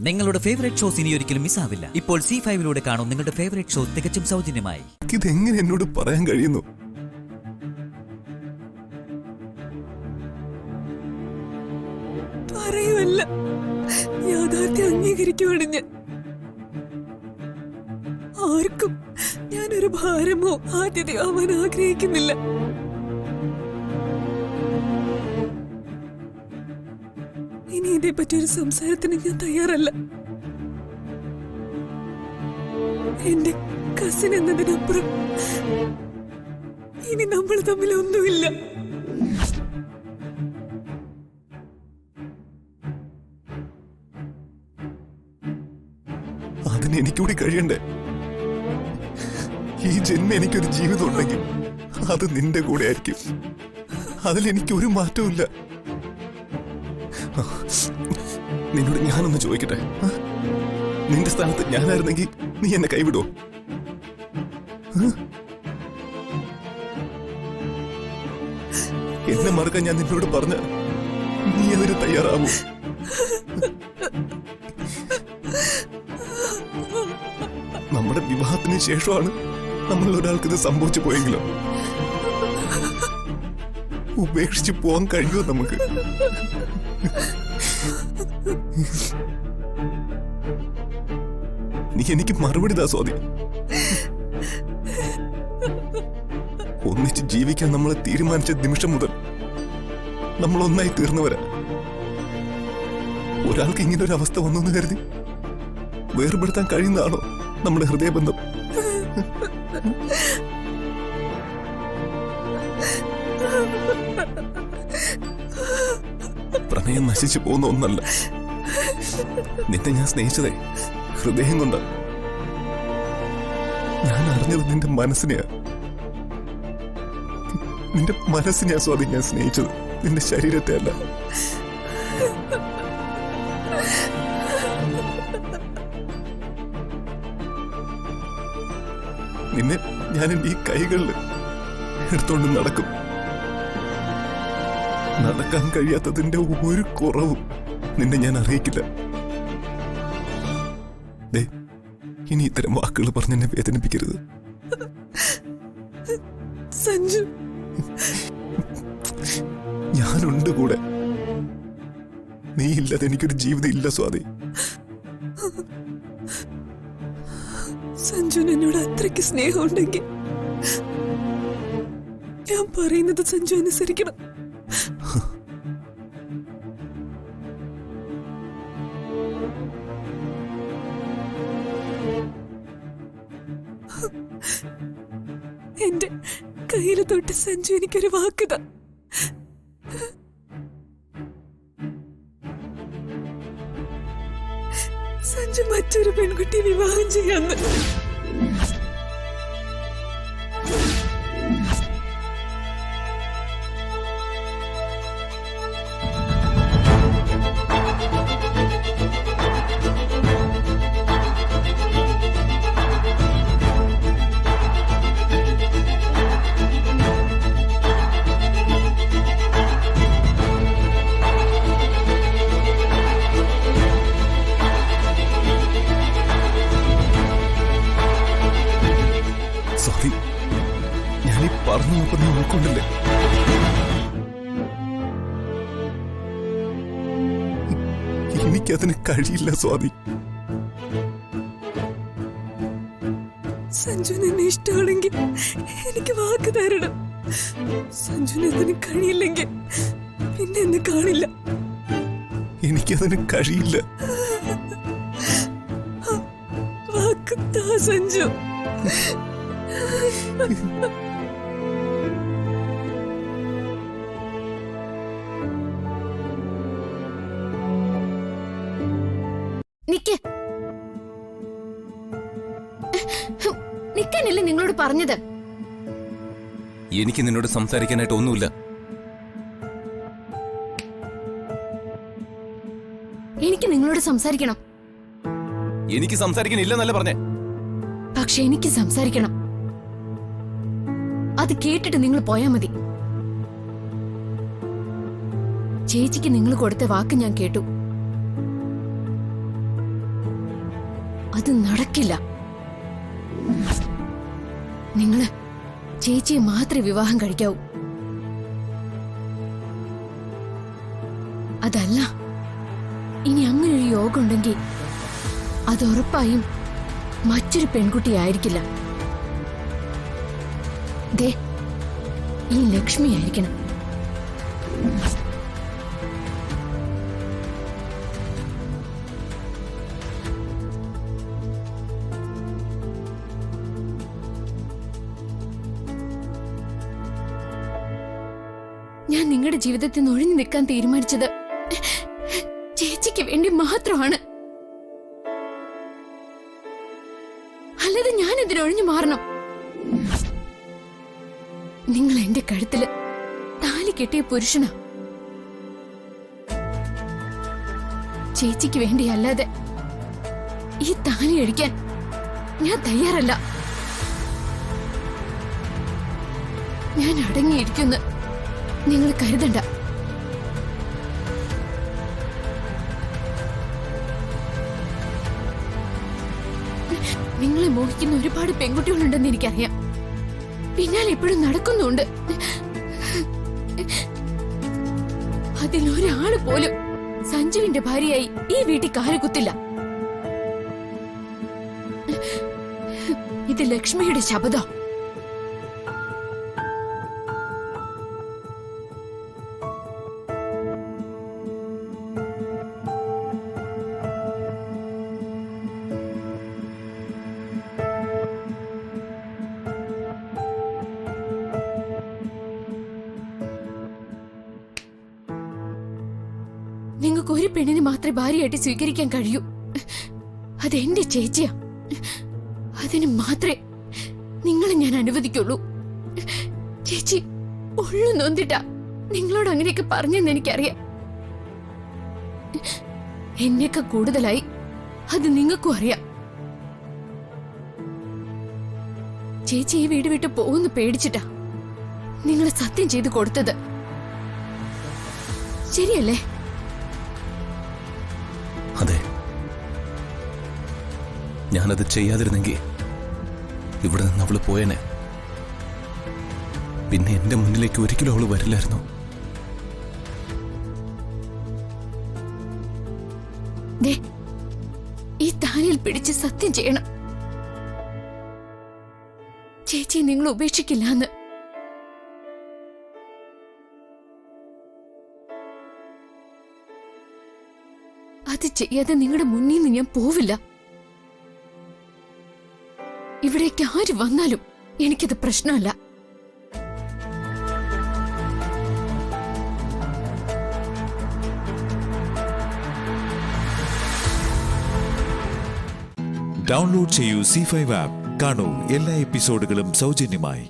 നിങ്ങളുടെ favourite shows ഇനി ഒരിക്കലും മിസ്സാവില്ല. ഇപ്പോൾ C5 കാണും നിങ്ങളുടെ ഫേവറേറ്റ് ഷോ തികച്ചും സൗജന്യമായി. ഇതെങ്ങനെ എന്നോട് പറയാൻ കഴിയുന്നു? പറയുമല്ല, യാഥാർത്ഥ്യം അംഗീകരിക്കുവാണ് ഞാൻ. ആർക്കും ഞാനൊരു ഭാരമോ ആദ്യതയോ ആവാൻ ആഗ്രഹിക്കുന്നില്ല. ഇനി ഇതേപ്പറ്റി ഒരു സംസാരത്തിന് ഞാൻ തയ്യാറല്ല. എന്റെ കസിൻ എന്നതിനപ്പുറം ഇനി നമ്മൾ തമ്മിൽ ഒന്നുമില്ല. അതിന് എനിക്കൂടി കഴിയണ്ടേ? ഈ ജന്മം എനിക്കൊരു ജീവിതം ഉണ്ടെങ്കിൽ അത് നിന്റെ കൂടെ ആയിരിക്കും. അതിലെനിക്കൊരു മാറ്റവും ഇല്ല. നിന്നോട് ഞാനൊന്ന് ചോദിക്കട്ടെ, നിന്റെ സ്ഥാനത്ത് ഞാനായിരുന്നെങ്കിൽ നീ എന്നെ കൈവിടുവോ? എന്നെ മറക്കാൻ ഞാൻ നിന്നോട് പറഞ്ഞ നീ അതിന് തയ്യാറാവൂ? നമ്മുടെ വിവാഹത്തിന് ശേഷമാണ് നമ്മൾ ഒരാൾക്ക് ഇത് സംഭവിച്ചു പോയെങ്കിലും ഉപേക്ഷിച്ച് പോകാൻ കഴിയുമോ നമുക്ക്? നീ എനിക്ക് മറുപടി താ സ്വാതി. ഒന്നിച്ച് ജീവിക്കാൻ നമ്മൾ തീരുമാനിച്ച നിമിഷം മുതൽ നമ്മൾ ഒന്നായി തീർന്നവരാ. ഒരാൾക്ക് ഇങ്ങനെ ഒരു അവസ്ഥ വന്നു കരുതി വേർപെടുത്താൻ കഴിയുന്നതാണോ നമ്മുടെ ഹൃദയബന്ധം? പ്രണയം നശിച്ചു പോകുന്ന ഒന്നല്ല. നിന്നെ ഞാൻ സ്നേഹിച്ചതേ ഹൃദയം കൊണ്ടാ. ഞാൻ അറിഞ്ഞത് നിന്റെ മനസ്സിനെയാ. നിന്റെ മനസ്സിനെയാ സ്വാതി ഞാൻ സ്നേഹിച്ചത്, നിന്റെ ശരീരത്തെ അല്ല. നിന്നെ ഞാൻ എന്റെ ഈ കൈകളിൽ എടുത്തോണ്ട് നടക്കും. നടക്കാൻ കഴിയാത്തതിന്റെ ഒരു കുറവും നിന്നെ ഞാൻ അറിയിക്കില്ല. ഇനി ഇത്തരം വാക്കുകൾ പറഞ്ഞ് എന്നെ വേദനിപ്പിക്കരുത്. സഞ്ജു, ഞാനുണ്ട് കൂടെ. നീ ഇല്ലാതെ എനിക്കൊരു ജീവിതം ഇല്ല സ്വാതി. സഞ്ജുന് എന്നോട് അത്രയ്ക്ക് സ്നേഹമുണ്ടെങ്കിൽ ഞാൻ പറയുന്നത് സഞ്ജു അനുസരിക്കണം. എന്റെ കയ്യിൽ തൊട്ട് സഞ്ജു എനിക്കൊരു വാക്കുത. സഞ്ജു മറ്റൊരു പെൺകുട്ടി വിവാഹം ചെയ്യാന്ന്. സ്വാതി, ഞാനീ പറഞ്ഞു നോക്കി നീ ഉൾക്കൊണ്ടില്ലേ? എനിക്കതിന് കഴിയില്ല സ്വാതി. സഞ്ജുന് എന്നെ ഇഷ്ടമാണെങ്കിൽ എനിക്ക് വാക്ക് തരണം. സഞ്ജുന് അതിന് കഴിയില്ലെങ്കിൽ പിന്നെ എന്നെ കാണില്ല. എനിക്കതിന് കഴിയില്ല. വാക്ക് താ സഞ്ജു. നിക്കാനല്ലേ നിങ്ങളോട് പറഞ്ഞത്? എനിക്ക് നിന്നോട് സംസാരിക്കാനായിട്ട് ഒന്നുമില്ല. എനിക്ക് നിങ്ങളോട് സംസാരിക്കണം. എനിക്ക് സംസാരിക്കാനില്ലെന്നല്ല പറഞ്ഞേ. പക്ഷെ എനിക്ക് സംസാരിക്കണം. അത് കേട്ടിട്ട് നിങ്ങൾ പോയാ മതി. ചേച്ചിക്ക് നിങ്ങൾ കൊടുത്ത വാക്ക് ഞാൻ കേട്ടു. അത് നടക്കില്ല. നിങ്ങള് ചേച്ചിയെ മാത്രമേ വിവാഹം കഴിക്കാവൂ. അതല്ല, ഇനി അങ്ങനെ ഒരു യോഗം ഉണ്ടെങ്കിൽ അത് ഉറപ്പായും മറ്റൊരു പെൺകുട്ടിയായിരിക്കില്ല. ദേ, ഈ ലക്ഷ്മി ആയിരിക്കണം. ഞാൻ നിങ്ങളുടെ ജീവിതത്തിൽ നിന്ന് ഒഴിഞ്ഞു നിൽക്കാൻ തീരുമാനിച്ചത് ചേച്ചിക്ക് വേണ്ടി മാത്രമാണ്. അല്ലാതെ ഞാൻ ഇതിനൊഴിഞ്ഞു മാറണം? നിങ്ങൾ എന്റെ കഴുത്തില് താലി കെട്ടിയ പുരുഷനാ. ചേച്ചിക്ക് വേണ്ടി അല്ലാതെ ഈ താലി അഴിക്കാൻ ഞാൻ തയ്യാറല്ല. ഞാൻ അടങ്ങിയിരിക്കുന്ന നിങ്ങൾ കരുതണ്ട. നിങ്ങളെ മോഹിക്കുന്ന ഒരുപാട് പെൺകുട്ടികളുണ്ടെന്ന് എനിക്കറിയാം. പിന്നാലെ എപ്പോഴും നടക്കുന്നുണ്ട്. അതിലൊരാള് പോലും സഞ്ജുവിന്റെ ഭാര്യയായി ഈ വീട്ടിൽ കാലുകുത്തില്ല. ഇത് ലക്ഷ്മിയുടെ ശപഥം. നിങ്ങൾക്ക് ഒരു പെണ്ണിനെ മാത്രമേ ഭാര്യയായിട്ട് സ്വീകരിക്കാൻ കഴിയൂ. അതെന്റെ ചേച്ചിയാ. അതിന് മാത്രമേ നിങ്ങളെ ഞാൻ അനുവദിക്കുള്ളൂ. ചേച്ചി ഉള്ളു നൊന്തിട്ടാ നിങ്ങളോട് അങ്ങനെയൊക്കെ പറഞ്ഞെന്ന് എനിക്കറിയാം. എന്നേക്കാൾ കൂടുതലായി അത് നിങ്ങൾക്കും അറിയാം. ചേച്ചി ഈ വീട് വിട്ട് പോകുന്നു പേടിച്ചിട്ടാ നിങ്ങളെ സത്യം ചെയ്ത് കൊടുത്തത്. ശരിയല്ലേ? അതെ, ഞാനത് ചെയ്യാതിരുന്നെങ്കിൽ ഇവിടെ നിന്ന് അവള് പോയേനെ. പിന്നെ എന്റെ മുന്നിലേക്ക് ഒരിക്കലും അവള് വരില്ലായിരുന്നു. ഈ താലിയിൽ പിടിച്ച് സത്യം ചെയ്യണം, ചേച്ചി നിങ്ങൾ ഉപേക്ഷിക്കില്ല എന്ന്. അത് ചെയ്യാതെ നിങ്ങളുടെ മുന്നിൽ നിന്ന് ഞാൻ പോവില്ല. ഇവിടേക്ക് ആര് വന്നാലും എനിക്കത് പ്രശ്നമല്ല. ഡൗൺലോഡ് ചെയ്യൂ C5 ആപ്പ്. കാണൂ എല്ലാ എപ്പിസോഡുകളും സൗജന്യമായി.